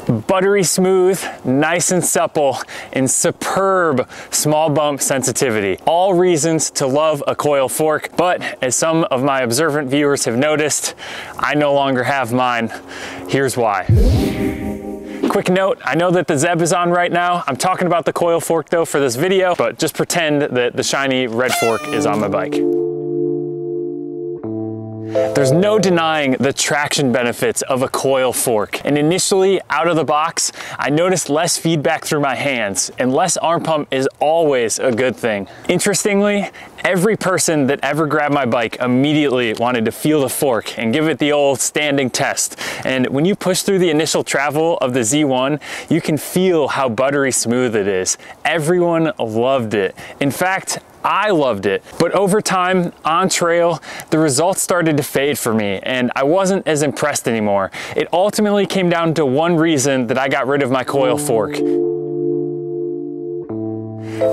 Buttery smooth, nice and supple, and superb small bump sensitivity. All reasons to love a Coil fork, but as some of my observant viewers have noticed, I no longer have mine. Here's why. Quick note, I know that the Zeb is on right now. I'm talking about the Coil fork though for this video, but just pretend that the shiny red fork is on my bike. There's no denying the traction benefits of a Coil fork. And initially, out of the box, I noticed less feedback through my hands, and less arm pump is always a good thing. Interestingly, every person that ever grabbed my bike immediately wanted to feel the fork and give it the old standing test. And when you push through the initial travel of the Z1, you can feel how buttery smooth it is. Everyone loved it. In fact, I loved it, but over time on trail, the results started to fade for me and I wasn't as impressed anymore. It ultimately came down to one reason that I got rid of my Coil fork.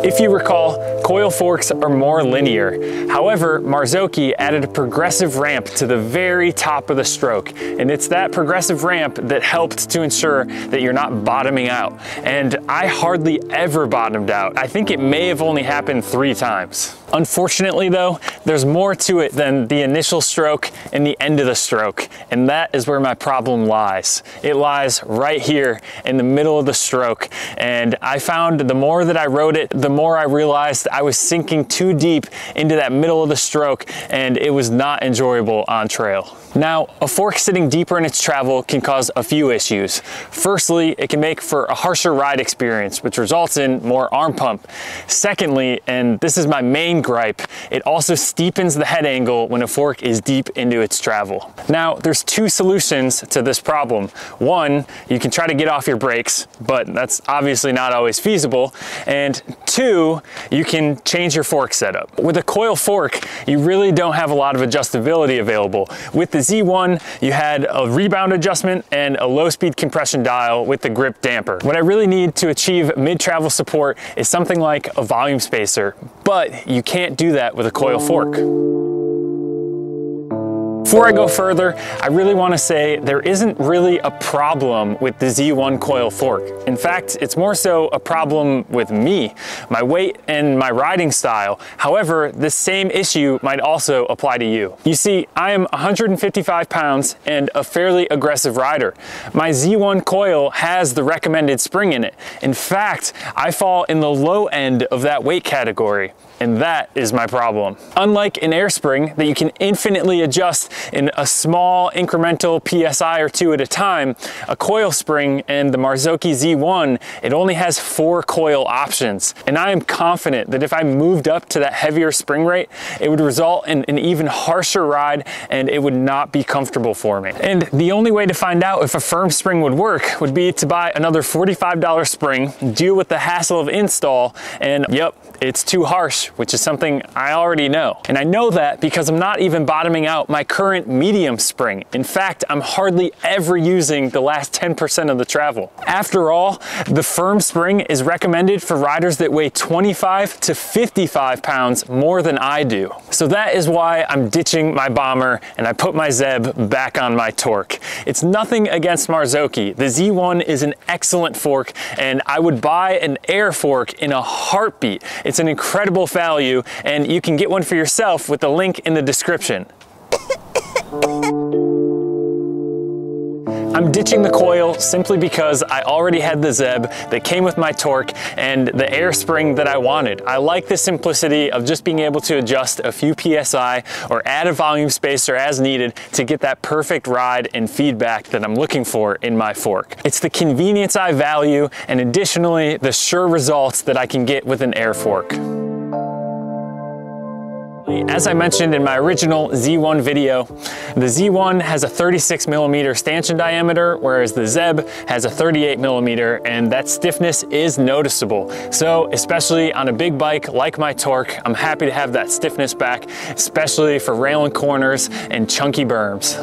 If you recall, Coil forks are more linear. However, Marzocchi added a progressive ramp to the very top of the stroke, and it's that progressive ramp that helped to ensure that you're not bottoming out. And I hardly ever bottomed out. I think it may have only happened 3 times. Unfortunately though, there's more to it than the initial stroke and the end of the stroke, and that is where my problem lies. It lies right here in the middle of the stroke, and I found the more that I rode it, the more I realized I was sinking too deep into that middle of the stroke, and it was not enjoyable on trail. Now, a fork sitting deeper in its travel can cause a few issues. Firstly, it can make for a harsher ride experience, which results in more arm pump. Secondly, and this is my main gripe, it also steepens the head angle when a fork is deep into its travel. Now, there's 2 solutions to this problem. One, you can try to get off your brakes, but that's obviously not always feasible. And 2, you can change your fork setup. With a Coil fork, you really don't have a lot of adjustability available. With the Z1, you had a rebound adjustment and a low-speed compression dial with the grip damper. What I really need to achieve mid-travel support is something like a volume spacer, but you can't do that with a Coil fork. Before I go further, I really want to say there isn't really a problem with the Z1 Coil fork. In fact, it's more so a problem with me, my weight, and my riding style. However, this same issue might also apply to you. You see, I am 155 pounds and a fairly aggressive rider. My Z1 Coil has the recommended spring in it. In fact, I fall in the low end of that weight category, and that is my problem. Unlike an air spring that you can infinitely adjust in a small incremental PSI or 2 at a time, a Coil spring and the Marzocchi Z1, it only has 4 coil options. And I am confident that if I moved up to that heavier spring rate, it would result in an even harsher ride and it would not be comfortable for me. And the only way to find out if a firm spring would work would be to buy another $45 spring, deal with the hassle of install, and yep, it's too harsh, which is something I already know. And I know that because I'm not even bottoming out my current medium spring. In fact, I'm hardly ever using the last 10% of the travel. After all, the firm spring is recommended for riders that weigh 25 to 55 pounds more than I do. So that is why I'm ditching my bomber and I put my Zeb back on my torque. It's nothing against Marzocchi. The Z1 is an excellent fork and I would buy an air fork in a heartbeat. It's an incredible value and you can get one for yourself with the link in the description. I'm ditching the Coil simply because I already had the Zeb that came with my torque and the air spring that I wanted. I like the simplicity of just being able to adjust a few PSI or add a volume spacer as needed to get that perfect ride and feedback that I'm looking for in my fork. It's the convenience I value and additionally the sure results that I can get with an air fork. As I mentioned in my original Z1 video, the Z1 has a 36mm stanchion diameter, whereas the Zeb has a 38mm, and that stiffness is noticeable. So, especially on a big bike like my Torque, I'm happy to have that stiffness back, especially for railing corners and chunky berms.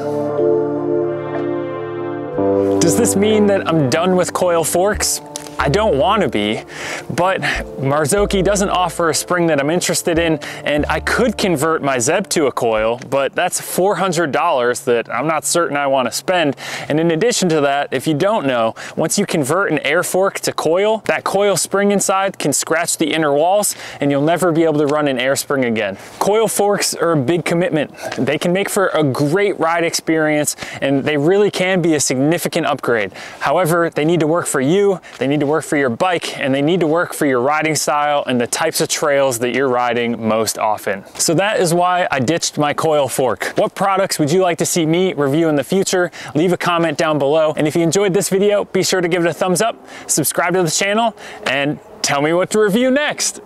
Does this mean that I'm done with Coil forks? I don't want to be, but Marzocchi doesn't offer a spring that I'm interested in, and I could convert my Zeb to a coil, but that's $400 that I'm not certain I want to spend. And in addition to that, if you don't know, once you convert an air fork to coil, that coil spring inside can scratch the inner walls and you'll never be able to run an air spring again. Coil forks are a big commitment. They can make for a great ride experience and they really can be a significant upgrade. However, they need to work for you, they need to work for your bike, and they need to work for your riding style and the types of trails that you're riding most often. So that is why I ditched my coil fork. What products would you like to see me review in the future? Leave a comment down below. And if you enjoyed this video, be sure to give it a thumbs up, subscribe to the channel, and tell me what to review next.